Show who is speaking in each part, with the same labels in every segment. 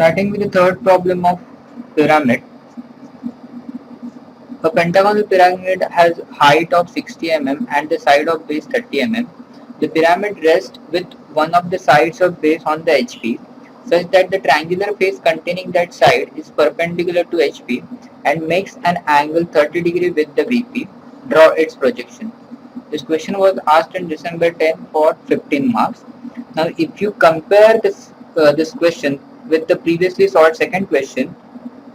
Speaker 1: Starting with the third problem of pyramid. A pentagonal pyramid has height of 60 mm and the side of base 30 mm. The pyramid rests with one of the sides of base on the HP such that the triangular face containing that side is perpendicular to HP and makes an angle 30 degree with the VP. Draw its projection. This question was asked in December 10 for 15 marks. Now if you compare this question with the previously solved second question,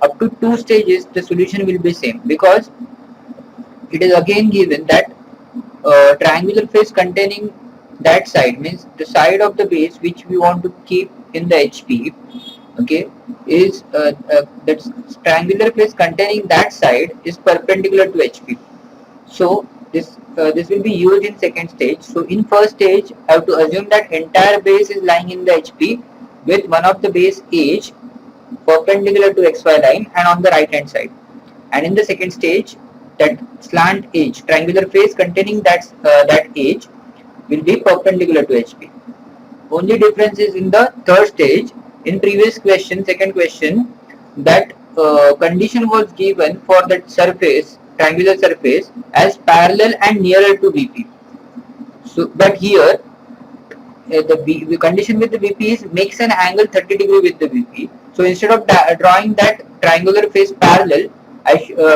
Speaker 1: up to two stages the solution will be same, because it is again given that triangular face containing that side, means the side of the base which we want to keep in the HP, okay, is that triangular face containing that side is perpendicular to HP. So this will be used in second stage. So in first stage I have to assume that entire base is lying in the HP with one of the base edge perpendicular to XY line and on the right hand side. And in the second stage, that slant edge, triangular face containing that edge will be perpendicular to HP. Only difference is in the third stage. In previous question, second question, that condition was given for that surface, triangular surface, as parallel and nearer to VP. So, but here the condition with the VP is makes an angle 30 degree with the VP. So instead of drawing that triangular face parallel,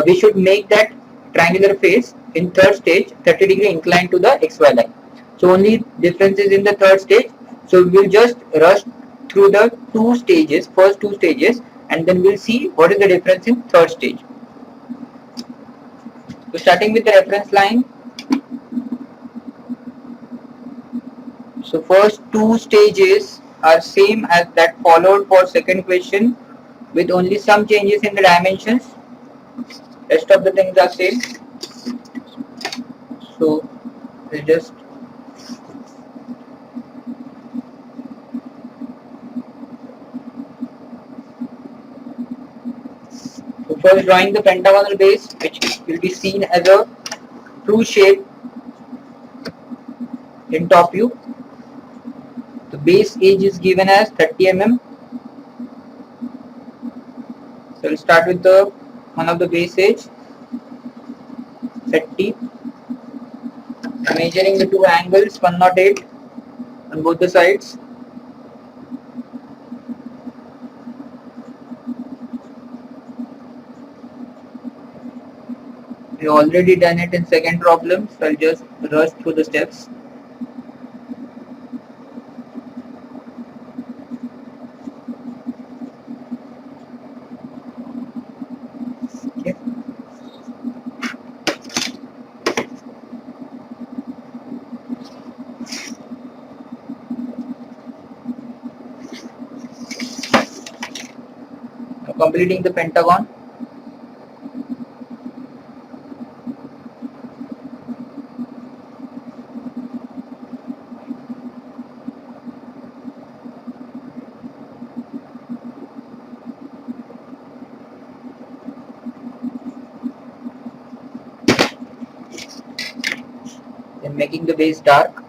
Speaker 1: we should make that triangular face in third stage 30 degree inclined to the XY line. So only difference is in the third stage. So we will just rush through the two stages, first two stages, and then we'll see what is the difference in third stage. So starting with the reference line. So first two stages are same as that followed for second question, with only some changes in the dimensions. Rest of the things are same. So we just first drawing the pentagonal base, which will be seen as a true shape in top view. The base edge is given as 30 mm. So we'll start with the one of the base edge, 30. Measuring the two angles 108 on both the sides. We already done it in second problem, so I'll just rush through the steps. Okay. Now completing the pentagon. Then making the base dark.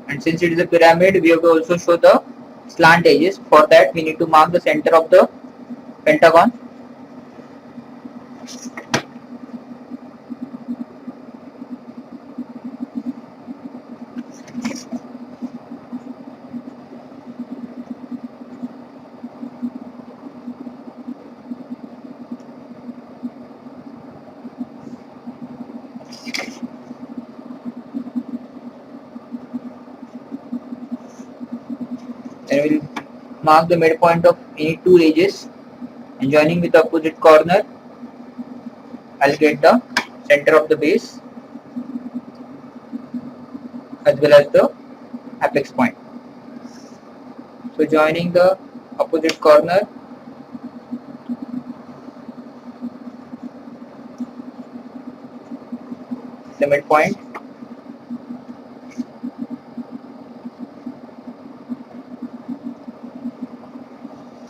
Speaker 1: And since it is a pyramid, we have to also show the slant edges. For that, we need to mark the center of the pentagon. Then we will mark the midpoint of any two edges, and joining with the opposite corner, I'll get the center of the base as well as the apex point. So joining the opposite corner, the midpoint,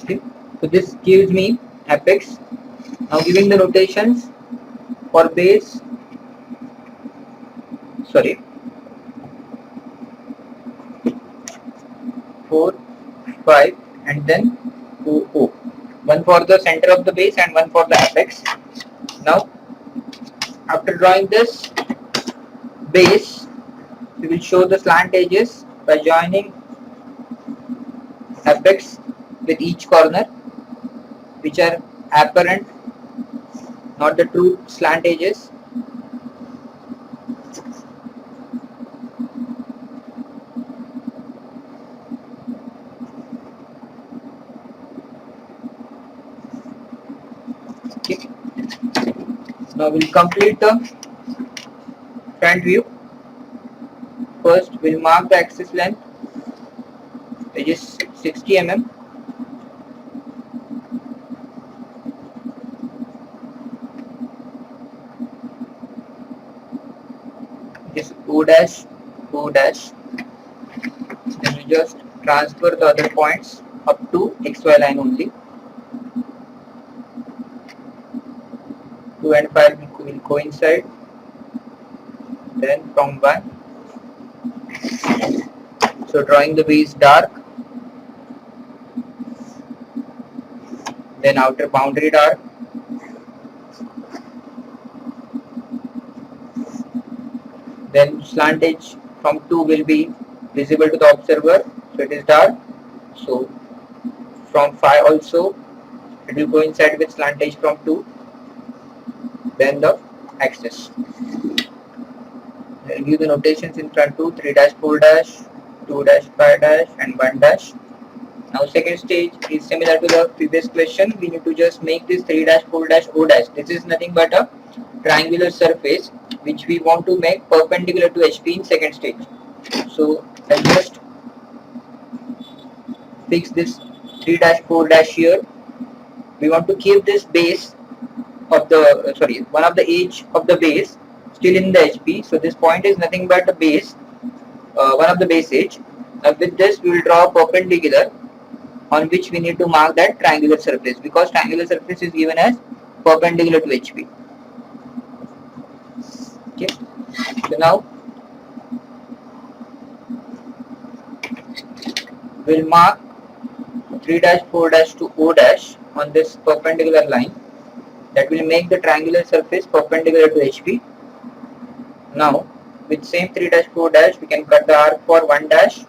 Speaker 1: okay. So this gives me apex. Now giving the notations for base, 4, 5, and then O. One for the center of the base and one for the apex. Now, after drawing this base, we will show the slant edges by joining apex with each corner, which are apparent, not the true slant edges. Okay. Now we'll complete the front view. First, we'll mark the axis length, which is 60 mm. This O dash, O dash. Then we just transfer the other points up to XY line only. 2 and 5 will coincide. Then from 1. So drawing the base dark. Then outer boundary dark. Then slant edge from 2 will be visible to the observer, so it is dark. So from 5 also it will coincide with slant edge from 2. Then the axis. I'll give the notations in front: 2, 3 dash, 4 dash, 2 dash, 5 dash, and 1 dash. Now second stage is similar to the previous question. We need to just make this 3 dash, 4 dash, O dash. This is nothing but a triangular surface which we want to make perpendicular to HP in second stage. So I'll just fix this 3 dash, 4 dash here. We want to keep this base of the one of the edge of the base still in the HP. So this point is nothing but a base, one of the base edge. Now with this we will draw a perpendicular on which we need to mark that triangular surface, because triangular surface is given as perpendicular to HP. Okay. So now we'll mark 3 dash, 4 dash to O dash on this perpendicular line. That will make the triangular surface perpendicular to HP. Now with same 3 dash, 4 dash we can cut the arc for 1 dash,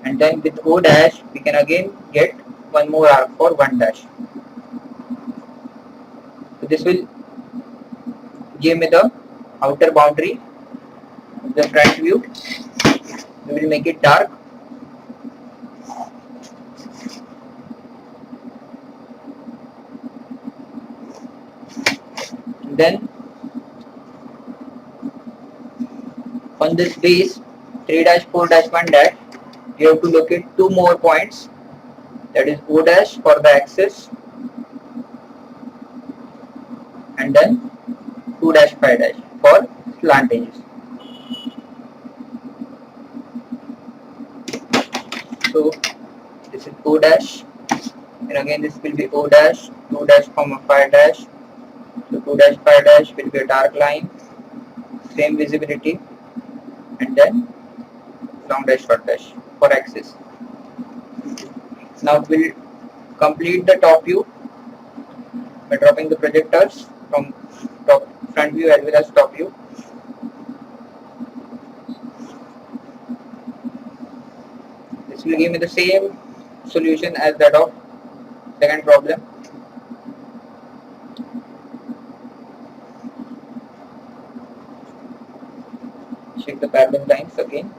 Speaker 1: and then with O dash we can again get one more arc for 1 dash. So this will give me the outer boundary of the front view. We will make it dark. Then on this base 3 dash, 4 dash, 1 dash, you have to locate 2 more points, that is O dash for the axis and then 2 dash, 5 dash for slant edges. So this is O dash, and again this will be O dash, 2 dash, 5 dash. So 2 dash, 5 dash will be a dark line, same visibility, and then long dash, short dash for axis. Now we'll complete the top view by dropping the projectors from front view as well as top view. This will give me the same solution as that of second problem. Check the parallel lines again.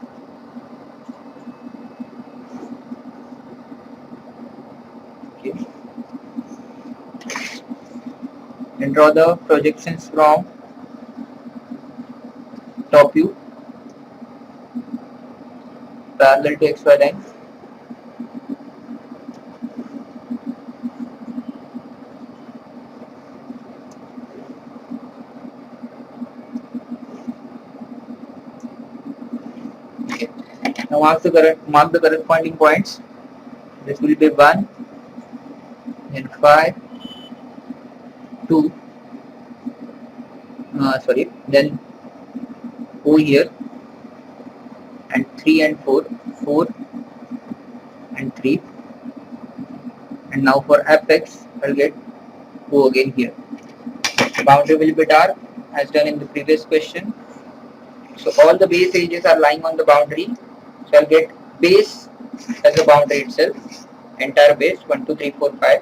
Speaker 1: Okay. And draw the projections from top view parallel to XY line. Okay. Now mark the corresponding points. This will be 1, then 5, 2, then O here, and 3 and 4, and 3. And now for apex, I'll get O again here. The boundary will be dark as done in the previous question. So all the base edges are lying on the boundary. So I'll get base as a boundary itself, entire base 1, 2, 3, 4, 5.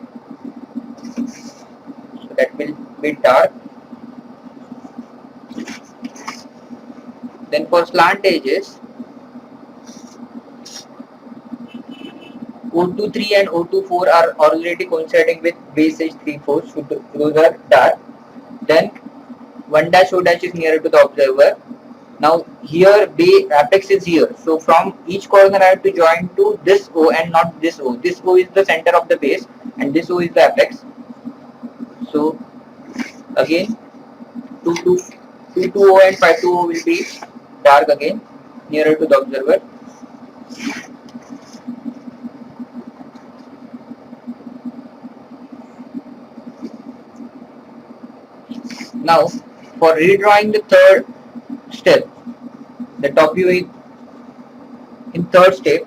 Speaker 1: So that will be dark. Then for slant edges, O23 and O24 are already coinciding with base edge 3, 4. So those are dark. Then 1 dash O dash is nearer to the observer. Now here apex is here. So from each corner I have to join to this O and not this O. This O is the center of the base and this O is the apex. So again 2 O and 5 2 O will be dark again, nearer to the observer. Now for redrawing the third step, the top view is in third step.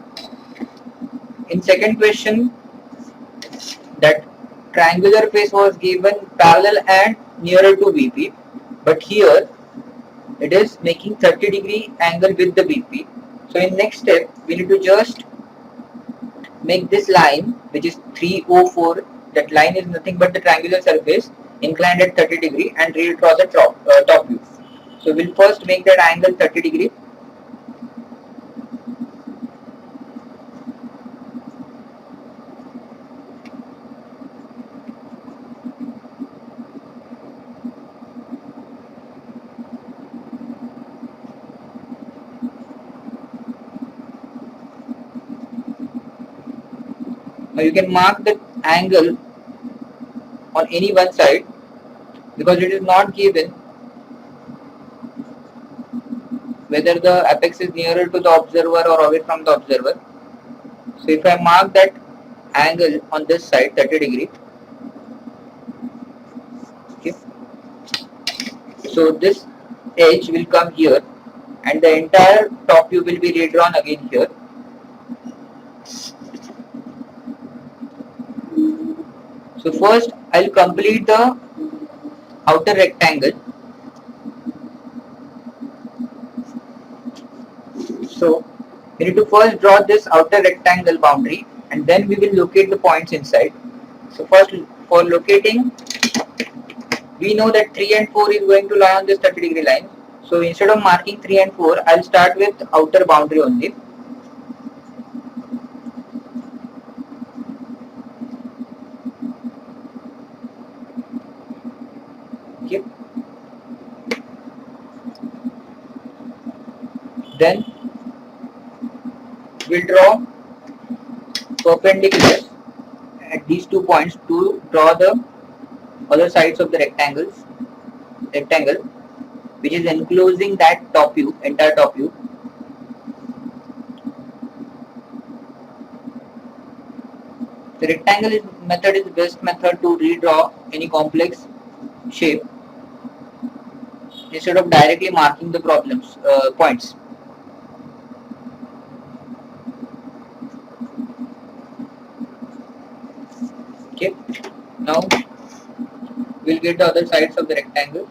Speaker 1: In second question, that triangular face was given parallel and nearer to VP, but here it is making 30-degree angle with the VP. So in next step, we need to just make this line, which is 304. That line is nothing but the triangular surface inclined at 30 degree and redraw the top view. So we'll first make that angle 30 degree. Now you can mark the angle on any one side because it is not given whether the apex is nearer to the observer or away from the observer. So if I mark that angle on this side 30 degree, okay, so this edge will come here and the entire top view will be redrawn again here. So first I'll complete the outer rectangle. So we need to first draw this outer rectangle boundary and then we will locate the points inside. So first for locating, we know that 3 and 4 is going to lie on this 30-degree line. So instead of marking 3 and 4, I'll start with outer boundary only. Okay. Then we'll draw perpendiculars at these 2 points to draw the other sides of the rectangle, which is enclosing that top view, entire top view. The rectangle method is the best method to redraw any complex shape instead of directly marking the points. Okay, now we'll get the other sides of the rectangle.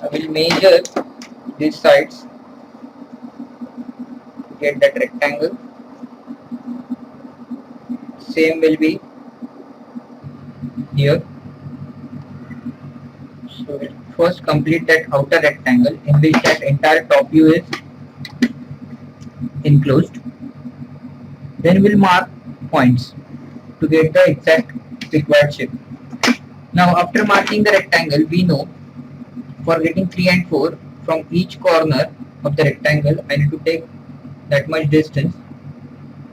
Speaker 1: I will measure these sides to get that rectangle. Same will be here. So we'll first complete that outer rectangle in which that entire top view is enclosed. Then we'll mark points to get the exact required shape. Now after marking the rectangle, we know for getting 3 and 4 from each corner of the rectangle, I need to take that much distance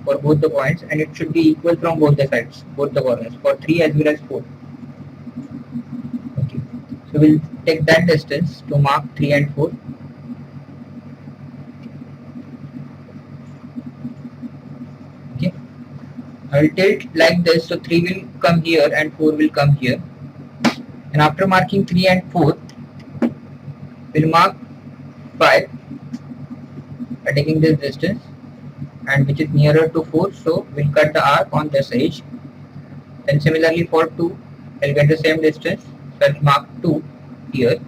Speaker 1: for both the points and it should be equal from both the sides, both the corners, for 3 as well as 4. Okay, so we'll take that distance to mark 3 and 4. Okay, I will tilt like this, so 3 will come here and 4 will come here. And after marking 3 and 4, we'll mark 5 by taking this distance, and which is nearer to 4, so we'll cut the arc on this edge. Then similarly for 2, I'll get the same distance, so I'll mark 2 here.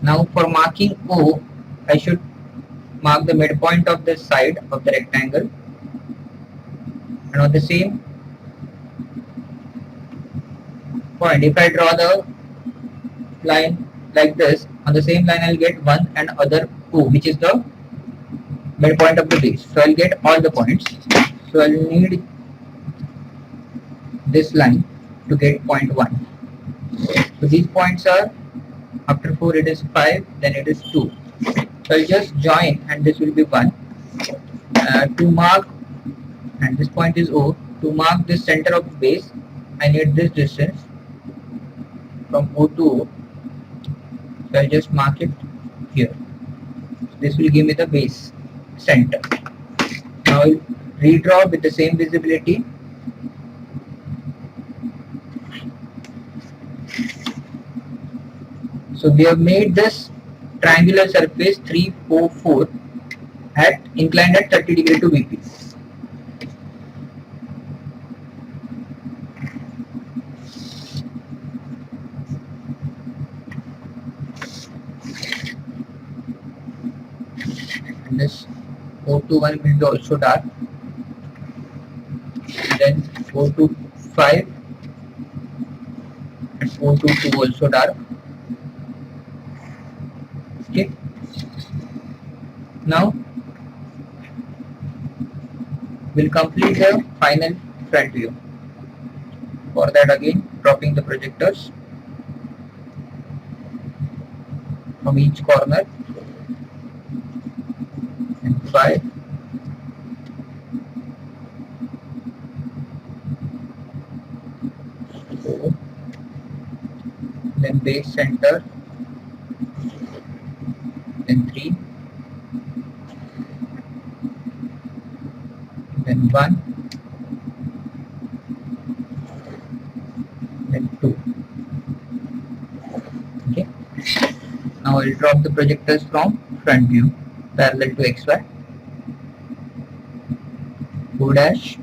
Speaker 1: Now for marking O, I should mark the midpoint of this side of the rectangle, and on the same point, if I draw the line like this, on the same line I'll get one and other O, which is the midpoint of the base. So I'll get all the points. So I'll need this line to get point 1. So these points are, after 4 it is 5, then it is 2. So I'll just join, and this will be 1. To mark, and this point is O, to mark this center of the base, I need this distance from O to O. So I'll just mark it here. This will give me the base center. Now I'll redraw with the same visibility. So we have made this triangular surface 3, 4, 4 inclined at 30 degree to VP. And this 4 to 1 will be also dark. Then 4 to 5 and 4 to 2 also dark. Okay. Now we'll complete the final front view. For that, again dropping the projectors from each corner, and 5, then base center, then 3, then 1, then 2. Okay. Now I will drop the projectors from front view parallel to XY. 2 dash,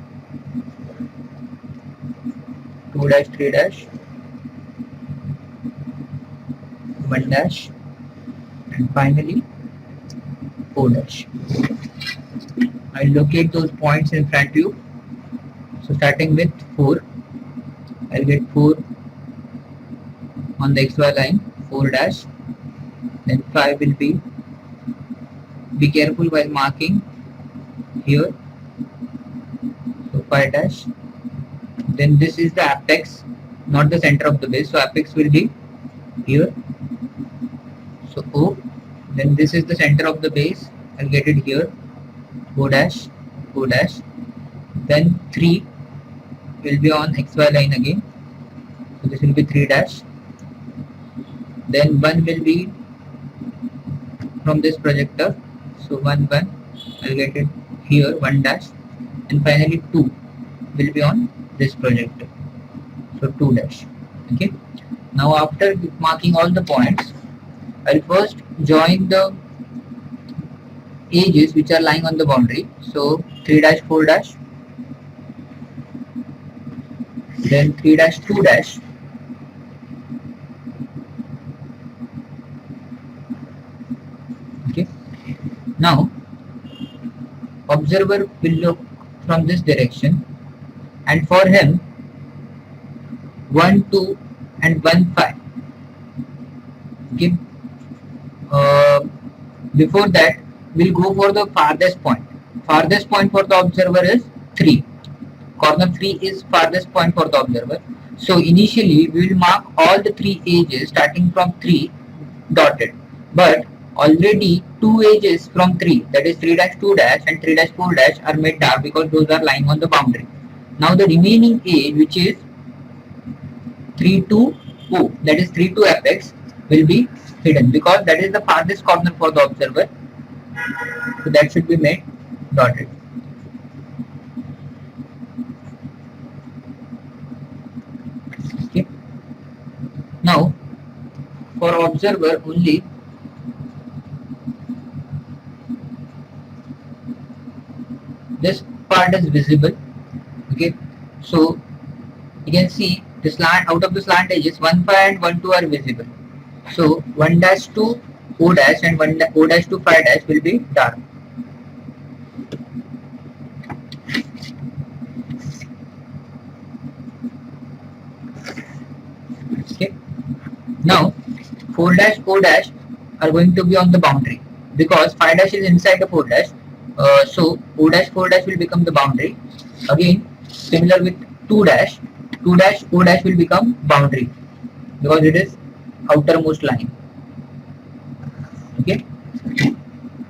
Speaker 1: 2 dash, 3 dash, 1 dash, and finally 4 dash. I will locate those points in front view. So starting with 4, I will get 4 on the XY line, 4 dash, then 5 will be careful while marking here, so 5 dash, then this is the apex, not the center of the base, so apex will be here, so O, then this is the center of the base, I'll get it here, O dash, O dash, then 3 will be on XY line again, so this will be 3 dash, then 1 will be from this projector, so 1, 1, I'll get it here, 1 dash, and finally 2 will be on this projector, so 2 dash. Okay. Now after marking all the points, I'll first join the edges which are lying on the boundary, so 3 dash, 4 dash, then 3 dash, 2 dash, okay. Now observer will look from this direction, and for him 1, 2 and 1, 5. Okay. Before that, we'll go for the farthest point. Farthest point for the observer is 3. Corner 3 is farthest point for the observer. So initially we will mark all the 3 edges starting from 3 dotted. But already 2 edges from 3, that is 3 dash, 2 dash and 3 dash, 4 dash are made dark because those are lying on the boundary. Now the remaining edge, which is 3 to O, that is 3 to apex, will be hidden because that is the farthest corner for the observer. So that should be made dotted. observer only this part is visible. Okay, so you can see the slant out of the slant edges 1 5 and 1 2 are visible. So 1 dash to O dash and O dash to 5 dash will be dark. Okay. Now 4 dash O dash are going to be on the boundary because 5 dash is inside the 4 dash. So O dash 4 dash will become the boundary. Again, similar with 2 dash O dash will become boundary because it is outermost line. Okay.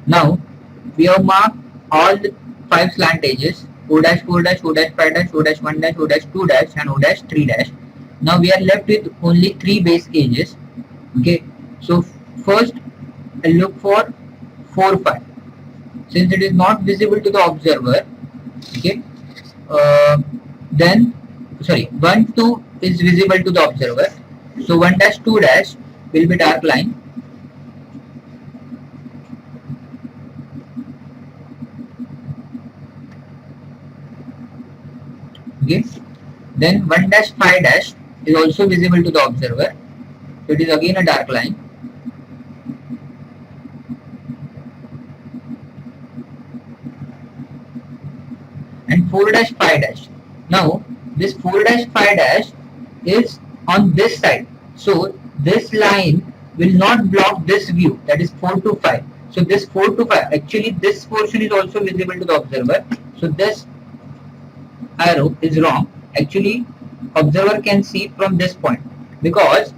Speaker 1: Now we have marked all the 5 slant edges O dash 4 dash, O dash 5 dash, O dash 1 dash, O dash 2 dash and O dash 3 dash. Now we are left with only 3 base edges. Okay. So first I'll look for 4 5. Since it is not visible to the observer, okay, then 1 2 is visible to the observer, so 1 dash 2 dash will be dark line. Okay, then 1 dash 5 dash is also visible to the observer, so it is again a dark line. And 4 dash 5 dash. Now this 4 dash 5 dash is on this side, so this line will not block this view, that is 4 to 5. So this 4 to 5, actually this portion is also visible to the observer, so this arrow is wrong. Actually observer can see from this point because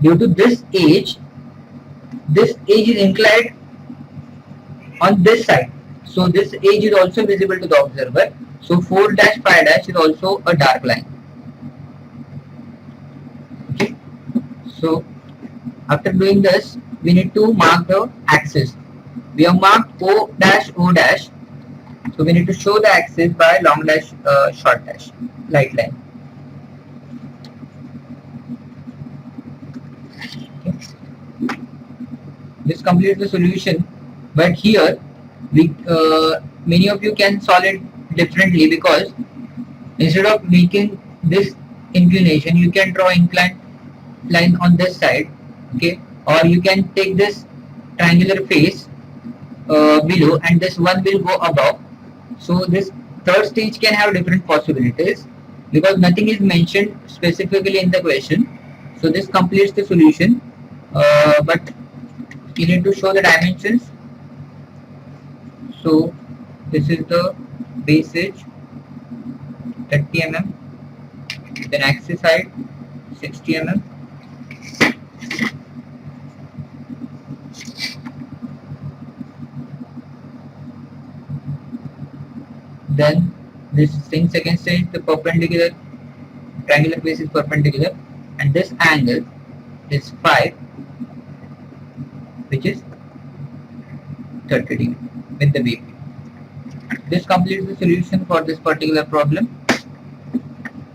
Speaker 1: due to this edge is inclined on this side, so this edge is also visible to the observer. So 4 dash 5 dash is also a dark line. Okay. So after doing this, we need to mark the axis. We have marked O dash, so we need to show the axis by long dash, short dash, light line. Okay. This completes the solution, but here we many of you can solve it differently because instead of making this inclination, you can draw inclined line on this side. Okay, or you can take this triangular face below and this one will go above. So this third stage can have different possibilities because nothing is mentioned specifically in the question. So this completes the solution, but you need to show the dimensions. So this is the base edge 30 mm, then axis side 60 mm, then this thing second stage, the perpendicular triangular face is perpendicular and this angle is 5, which is 30 degree with the BP. This completes the solution for this particular problem.